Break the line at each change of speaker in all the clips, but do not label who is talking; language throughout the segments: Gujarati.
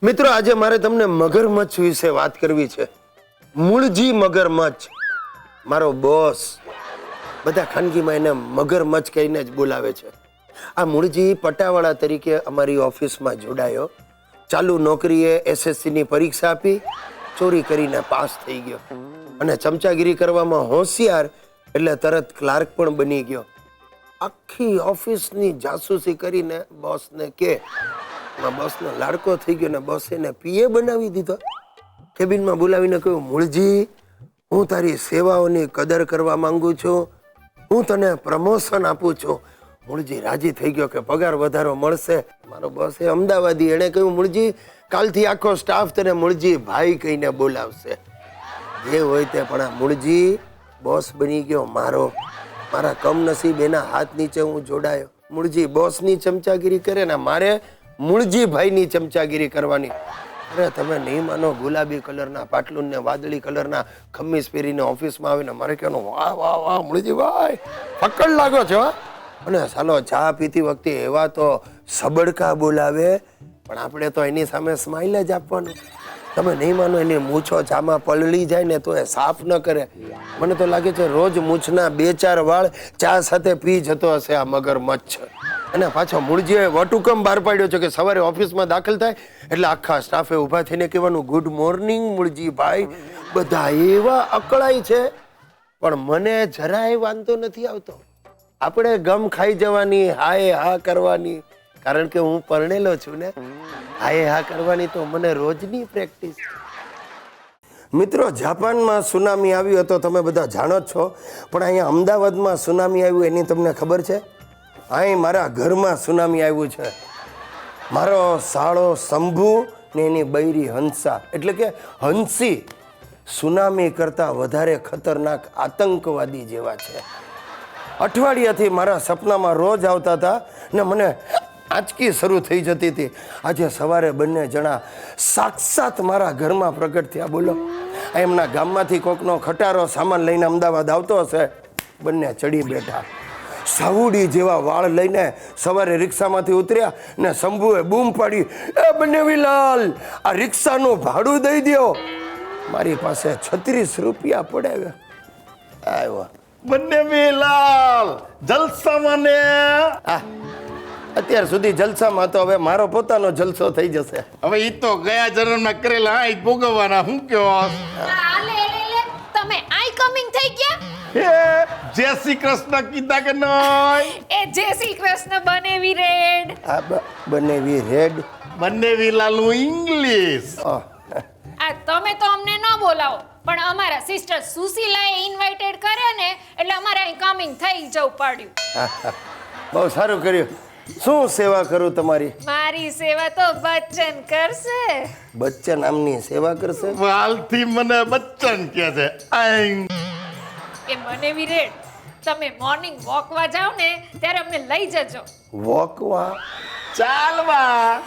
મિત્રો આજે મારે તમને મગરમચ્છ વિશે વાત કરવી છે. મૂળજી મગરમચ્છ મારો બોસ, બધા ખાનગીમાં એને મગરમચ્છ કહીને જ બોલાવે છે. આ મૂળજી પટાવાળા તરીકે અમારી ઓફિસમાં જોડાયો. ચાલુ નોકરીએ SSC ની પરીક્ષા આપી, ચોરી કરીને પાસ થઈ ગયો અને ચમચાગીરી કરવામાં હોશિયાર એટલે તરત ક્લાર્ક પણ બની ગયો. આખી ઓફિસની જાસૂસી કરીને બોસને કે બોસનો લાડકો થઈ ગયો ને બોસે એને PA બનાવી દીધો. કેબિનમાં બોલાવીને કહ્યું, મૂળજી, હું તારી સેવાઓની કદર કરવા માંગુ છું, હું તને પ્રમોશન આપું છું. મૂળજી રાજી થઈ ગયો કે પગાર વધારો મળશે. મારો બોસ અમદાવાદી, એણે કહ્યું, મૂળજી, કાલથી આખો સ્ટાફ તને મૂળજી ભાઈ કહીને બોલાવશે. જે હોય તે, પણ આ મૂળજી બોસ બની ગયો મારા કમનસીબ એના હાથ નીચે હું જોડાયો. મૂળજી બોસની ચમચાગીરી કરે ને મારે મૂળજી ભાઈની ચમચાગીરી કરવાની. અરે તમે નહીં માનો, ગુલાબી કલરના પાટલુન ને વાદળી કલરના ખમીસ પહેરીને ઓફિસમાં આવીને મારે કહેવાનું, વાહ વાહ વાહ મૂળજી ભાઈ, પકડ લાગો છો. અને ચાલો ચા પીતી વખતે એવા તો સબડકા બોલાવે, પણ આપણે તો એની સામે સ્માઇલ જ આપવાનું. તમે નહીં માનો, એની મૂછો ચામાં પલળી જાય ને તો એ સાફ ન કરે. મને તો લાગે છે રોજ મૂછના 2-4 વાળ ચા સાથે પી જતો હશે આ મગરમચ્છ. અને પાછો મૂળજીએ વટુકમ બહાર પાડ્યો છે કે સવારે ઓફિસમાં દાખલ થાય એટલે આખા સ્ટાફે ઊભા થઈને કહેવાનું, ગુડ મોર્નિંગ મૂળજી ભાઈ. બધા એવા અકળાય છે, પણ મને જરાય વાંધો નથી આવતો. આપણે ગમ ખાઈ જવાની, હાય હા કરવાની, કારણ કે હું પરણેલો છું ને. હાય હા કરવાની તો મને રોજની પ્રેક્ટિસ. મિત્રો, જાપાનમાં સુનામી આવ્યું હતો, તમે બધા જાણો જ છો, પણ અહીંયા અમદાવાદમાં સુનામી આવ્યું એની તમને ખબર છે? અહીં મારા ઘરમાં સુનામી આવ્યું છે. મારો સાળો શંભુ ને એની બૈરી હંસા, એટલે કે હંસી, સુનામી કરતાં વધારે ખતરનાક આતંકવાદી જેવા છે. અઠવાડિયાથી મારા સપનામાં રોજ આવતા હતા ને મને આંચકી શરૂ થઈ જતી હતી. આજે સવારે બંને જણા સાક્ષાત મારા ઘરમાં પ્રગટ થયા. બોલો, એમના ગામમાંથી કોકનો ખટારો સામાન લઈને અમદાવાદ આવતો હશે. બંને ચડી બેઠા, સાવડી જેવા વાળ લઈને સવારે રિક્ષામાંથી ઉતર્યા ને શંભુએ બૂમ પાડી, એ બનેવીલાલ, આ રિક્ષાનું ભાડું દઈ દો. મારી પાસે 36 રૂપિયા પડ્યા. આવ્યો
બનેવીલાલ, જલસામાં ને.
અત્યાર સુધી જલસામાં હતો, હવે મારો પોતાનો જલસો થઈ જશે.
હવે ઈ તો ગયા જન્મમાં કરેલા આ ભોગવવાના. હું કયો
તમે આઈ કમિંગ થઈ ગયા?
જય શ્રી કૃષ્ણ કીધા કે નહીં?
એ જય શ્રી કૃષ્ણ બનેવી રેડ.
આ બનેવી રેડ,
બનેવીલાલનું ઇંગ્લિશ.
આ તમે તો અમને ન બોલાવો, પણ અમારા સિસ્ટર સુશીલાએ ઇન્વાઇટેડ કર્યા ને એટલે અમારે અહીં કમિંગ થઈ જવું પડ્યું.
બહુ સારું કર્યું. શું સેવા કરું તમારી?
મારી સેવા તો બચ્ચન કરશે.
બચ્ચન આમની સેવા કરશે?
વાલથી મને બચ્ચન કહે છે.
એ બનેવી રેડ, તમે મોર્નિંગ વોકવા જાવ ને ત્યારે અમને લઈ જજો.
વોકવા?
ચાલવા.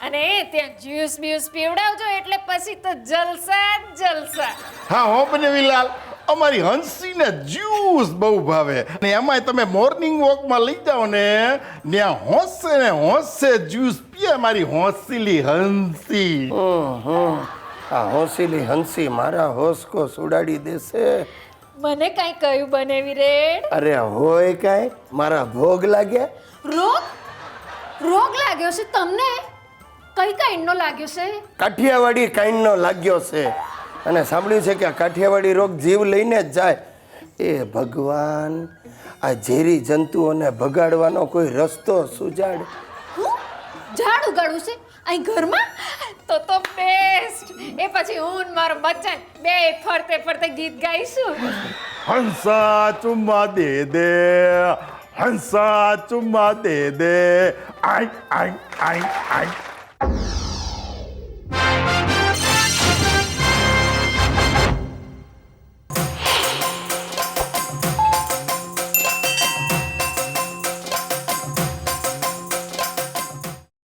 અને ત્યાં જ્યુસ બ્યુસ પીવડાવજો, એટલે પછી તો જલસા જ જલસા.
હા હો બનેવીલાલ, અમારી હંસીને જ્યુસ બહુ ભાવે. અને એમાંય તમે મોર્નિંગ વોકમાં લઈ જાઓ ને, ત્યાં હોંશે ને હોંશે જ્યુસ પીએ મારી હોંસીલી હંસી.
આ હોંસીલી હંસી મારા હોશ કો સુડાડી દેશે.
મને કઈ કહ્યું બનેવી રેડ?
અરે હોય કાંઈ, મારા ભોગ લાગ્યા.
રોગ લાગ્યો છે તમને? કઈ કાઈન્ડનો લાગ્યો છે?
કાઠિયાવાડી કાઈન્ડનો લાગ્યો છે. અને સાંભળ્યું છે કે આ કાઠિયાવાડી રોગ જીવ લઈને જ જાય. એ ભગવાન, આ ઝેરી જંતુઓને ભગાડવાનો કોઈ રસ્તો સુજાડ.
ઝાડ ઉગાડવું છે અહીં ઘરમાં? તો બેસ્ટ. એ પછી હું ને મારો બચ્ચન બે ફરતે ફરતે ગીત ગાઈશું.
હંસા ચુમ્મા દે દે, હંસા ચુમ્મા દે દે, આઈ આઈ આઈ આઈ.